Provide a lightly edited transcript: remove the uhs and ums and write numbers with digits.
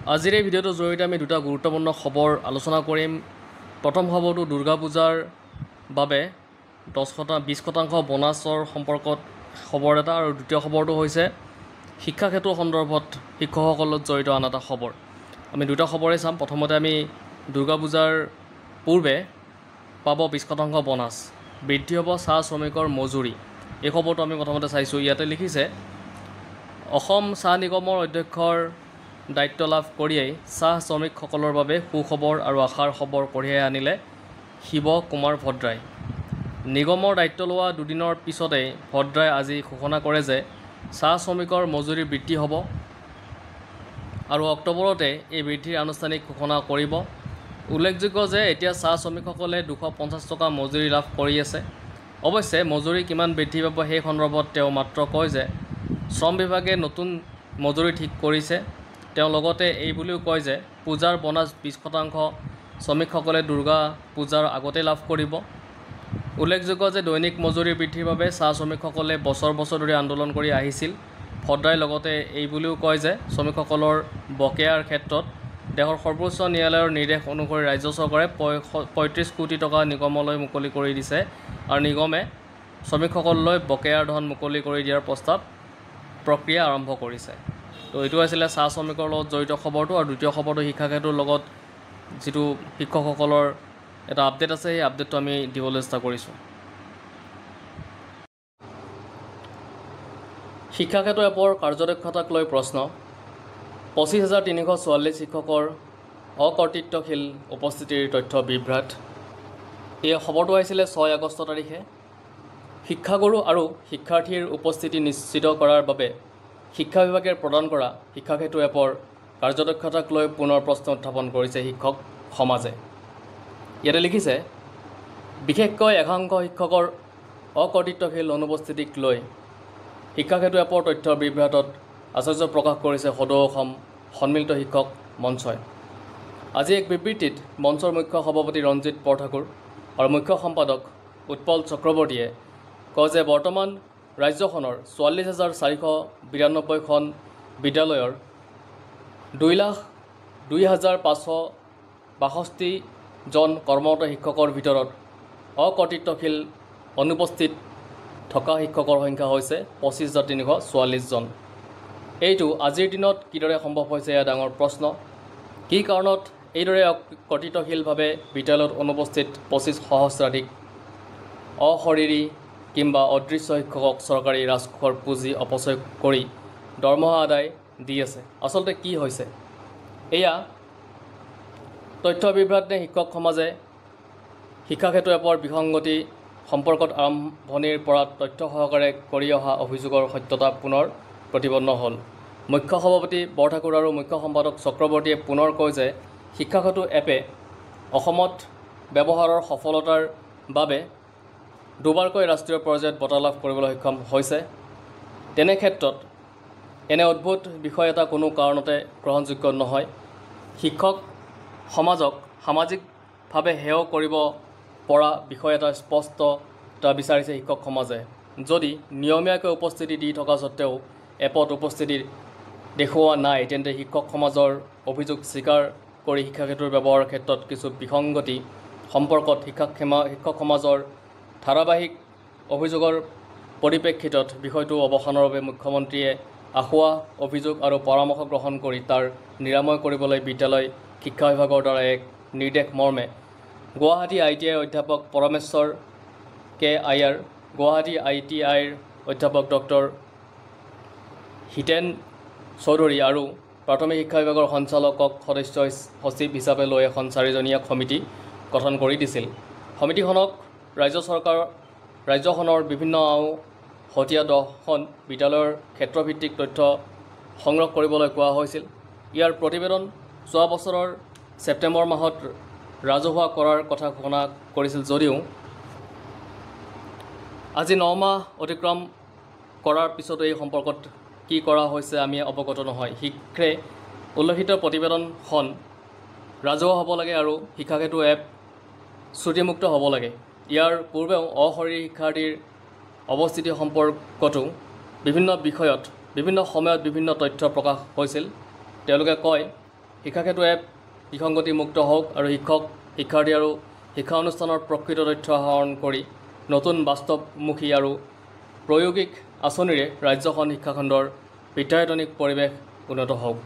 আজিৰ এই ভিডিঅ'টোৰ জৰিয়তে আমি দুটা গুৰুত্বপূৰ্ণ খবৰ আলোচনা কৰিম। প্ৰথম খবৰটো দুৰ্গা পূজাৰ বাবে 20% বোনাছৰ সম্পৰ্কত খবৰ এটা, আৰু দ্বিতীয় খবৰটো হৈছে শিক্ষা ক্ষেত্ৰৰ সন্দৰ্ভত শিক্ষকসকলত জড়িত আন এটা খবৰ। আমি দুটা খবৰেই চাম। প্ৰথমতে আমি দুৰ্গা পূজাৰ পূৰ্বে পাব 20% বোনাছ, বৃদ্ধি হ'ব চাহ শ্ৰমিকৰ মজুৰি। এই খবৰটো আমি প্ৰথমতে চাইছোঁ। ইয়াতে লিখিছে, অসম চাহ নিগমৰ অধ্যক্ষৰ দায়িত্ব লাভ কৰিয়েই চাহ শ্ৰমিকসকলৰ বাবে সুখবৰ আৰু আশাৰ খবৰ কঢ়িয়াই আনিলে শিৱ কুমাৰ ভদ্ৰাই। নিগমৰ দায়িত্ব লোৱা দুদিনৰ পিছতেই ভদ্ৰাই আজি ঘোষণা কৰে যে চাহ শ্ৰমিকৰ মজুৰি বৃদ্ধি হ'ব আৰু অক্টোবৰতে এই বৃদ্ধিৰ আনুষ্ঠানিক ঘোষণা কৰিব। উল্লেখযোগ্য যে এতিয়া চাহ শ্ৰমিকসকলে 250 টকা মজুৰি লাভ কৰি আছে। অৱশ্যে মজুৰি কিমান বৃদ্ধি পাব সেই সন্দৰ্ভত তেওঁ মাত্ৰ কয় যে শ্ৰম বিভাগে নতুন মজুৰি ঠিক কৰিছে। তেওঁ লগতে এই বুলিও কয় যে পূজাৰ বোনাছ 20% শ্ৰমিকসকলে দুৰ্গা পূজাৰ আগতে লাভ কৰিব। উল্লেখযোগ্য যে দৈনিক মজুৰি বৃদ্ধিৰ বাবে চাহ শ্ৰমিকসকলে বছৰ বছৰ ধৰি আন্দোলন কৰি আহিছিল। ভদ্ৰাই লগতে এই বুলিও কয় যে শ্ৰমিকসকলৰ বকেয়াৰ ক্ষেত্ৰত দেশৰ সৰ্বোচ্চ ন্যায়ালয়ৰ নিৰ্দেশ অনুসৰি ৰাজ্য চৰকাৰে 35 কোটি টকা নিগমলৈ মুকলি কৰি দিছে আৰু নিগমে শ্ৰমিকসকললৈ বকেয়াৰ ধন মুকলি কৰি দিয়াৰ প্ৰক্ৰিয়া আৰম্ভ কৰিছে। তো এইটো আছিলে চাহ শ্ৰমিকৰ লগত জড়িত খবৰটো। আৰু দ্বিতীয় খবৰটো শিক্ষা ক্ষেত্ৰৰ লগত যিটো শিক্ষকসকলৰ এটা আপডেট আছে, সেই আপডেটটো আমি দিবলৈ চেষ্টা কৰিছোঁ। শিক্ষা ক্ষেত্ৰ এপৰ কাৰ্যদক্ষতাক লৈ প্ৰশ্ন। 25,344 শিক্ষকৰ অকৰ্তৃত্বশীল উপস্থিতিৰ তথ্য বিভ্ৰাট। এই খবৰটো আহিছিলে 6 আগষ্ট তাৰিখে। শিক্ষাগুৰু আৰু শিক্ষাৰ্থীৰ উপস্থিতি নিশ্চিত কৰাৰ বাবে শিক্ষা বিভাগে প্ৰদান কৰা শিক্ষাক্ষেত্ৰ এপৰ কাৰ্যদক্ষতাক লৈ পুনৰ প্ৰশ্ন উত্থাপন কৰিছে শিক্ষক সমাজে। ইয়াতে লিখিছে, বিশেষকৈ একাংশ শিক্ষকৰ অকৰ্তৃত্বশীল অনুপস্থিতিক লৈ শিক্ষাক্ষেত্ৰ এপৰ তথ্যৰ বিভ্ৰাটত আশ্চৰ্য প্ৰকাশ কৰিছে সদৌ অসম সন্মিলিত শিক্ষক মঞ্চই। আজি এক বিবৃতিত মঞ্চৰ মুখ্য সভাপতি ৰঞ্জিত বৰঠাকুৰ আৰু মুখ্য সম্পাদক উৎপল চক্ৰৱৰ্তীয়ে কয় যে বৰ্তমান ৰাজ্যখনৰ 44,492খন বিদ্যালয়ৰ 2,02,562 জন কৰ্মৰত শিক্ষকৰ ভিতৰত অকৰ্তৃত্বশীল অনুপস্থিত থকা শিক্ষকৰ সংখ্যা হৈছে 25,344 জন। এইটো আজিৰ দিনত কিদৰে সম্ভৱ হৈছে এয়া ডাঙৰ প্ৰশ্ন। কি কাৰণত এইদৰে অকৰ্তৃত্বশীলভাৱে বিদ্যালয়ত অনুপস্থিত 25 সহস্ৰাধিক অশৰীৰী কিংবা অদৃশ্য শিক্ষকক চৰকাৰী ৰাজকোষৰ পুঁজি অপচয় কৰি দৰমহা আদায় দি আছে? আচলতে কি হৈছে? এয়া তথ্য বিভ্ৰাট নে শিক্ষক সমাজে শিক্ষাক্ষেত্ৰ এপৰ বিসংগতি সম্পৰ্কত আৰম্ভণিৰ পৰা তথ্য সহকাৰে কৰি অহা অভিযোগৰ সত্যতা পুনৰ প্ৰতিপন্ন হ'ল। মুখ্য সভাপতি বৰঠাকুৰ আৰু মুখ্য সম্পাদক চক্ৰৱৰ্তীয়ে পুনৰ কয় যে শিক্ষাক্ষেত্ৰ এপে অসমত ব্যৱহাৰৰ সফলতাৰ বাবে দুবাৰকৈ ৰাষ্ট্ৰীয় পৰ্যায়ত বঁটা লাভ কৰিবলৈ সক্ষম হৈছে। তেনে ক্ষেত্ৰত এনে অদ্ভুত বিষয় এটা কোনো কাৰণতে গ্ৰহণযোগ্য নহয়। শিক্ষক সমাজক সামাজিকভাৱে হেয় কৰিব পৰা বিষয় এটা স্পষ্টতা বিচাৰিছে শিক্ষক সমাজে। যদি নিয়মীয়াকৈ উপস্থিতি দি থকা স্বত্তেও এপত উপস্থিতি দেখুওৱা নাই, তেন্তে শিক্ষক সমাজৰ অভিযোগ স্বীকাৰ কৰি শিক্ষাক্ষেত্ৰৰ ব্যৱহাৰৰ ক্ষেত্ৰত কিছু বিসংগতি সম্পৰ্কত শিক্ষক সমাজৰ ধাৰাবাহিক অভিযোগৰ পৰিপ্ৰেক্ষিতত বিষয়টো অৱসানৰ বাবে মুখ্যমন্ত্ৰীয়ে আখুৱা অভিযোগ আৰু পৰামৰ্শ গ্ৰহণ কৰি তাৰ নিৰাময় কৰিবলৈ বিদ্যালয় শিক্ষা বিভাগৰ দ্বাৰা এক নিৰ্দেশ মৰ্মে গুৱাহাটী ITIৰ অধ্যাপক পৰমেশ্বৰ কে আয়াৰ, গুৱাহাটী ITIৰ অধ্যাপক ডক্টৰ হিতেন চৌধুৰী আৰু প্ৰাথমিক শিক্ষা বিভাগৰ সঞ্চালকক সদস্য সচিব হিচাপে লৈ এখন 4জনীয়া সমিতি গঠন কৰি দিছিল। সমিতিখনক ৰাজ্যখনৰ বিভিন্ন হতীয়া 10খন বিদ্যালয়ৰ ক্ষেত্ৰভিত্তিক তথ্য সংগ্ৰহ কৰিবলৈ কোৱা হৈছিল। ইয়াৰ প্ৰতিবেদন যোৱা বছৰৰ ছেপ্টেম্বৰ মাহত ৰাজহুৱা কৰাৰ কথা ঘোষণা কৰিছিল যদিও আজি 9 মাহ অতিক্ৰম কৰাৰ পিছতো এই সম্পৰ্কত কি কৰা হৈছে আমি অৱগত নহয়। শীঘ্ৰে উল্লেখিত প্ৰতিবেদনখন ৰাজহুৱা হ'ব লাগে আৰু শিক্ষাক্ষেত্ৰ এপ শ্ৰুতিমুক্ত হ'ব লাগে। ইয়াৰ পূৰ্বেও অশৰীৰী শিক্ষাৰ্থীৰ অৱস্থিতি সম্পৰ্কতো বিভিন্ন বিষয়ত বিভিন্ন সময়ত বিভিন্ন তথ্য প্ৰকাশ হৈছিল। তেওঁলোকে কয় শিক্ষাক্ষেত্ৰ এপ বিসংগতিমুক্ত হওক আৰু শিক্ষক শিক্ষাৰ্থী আৰু শিক্ষা অনুষ্ঠানৰ প্ৰকৃত তথ্য আহৰণ কৰি নতুন বাস্তৱমুখী আৰু প্ৰায়োগিক আঁচনিৰে ৰাজ্যখন শিক্ষাখণ্ডৰ বিদ্যায়তনিক পৰিৱেশ উন্নত হওক।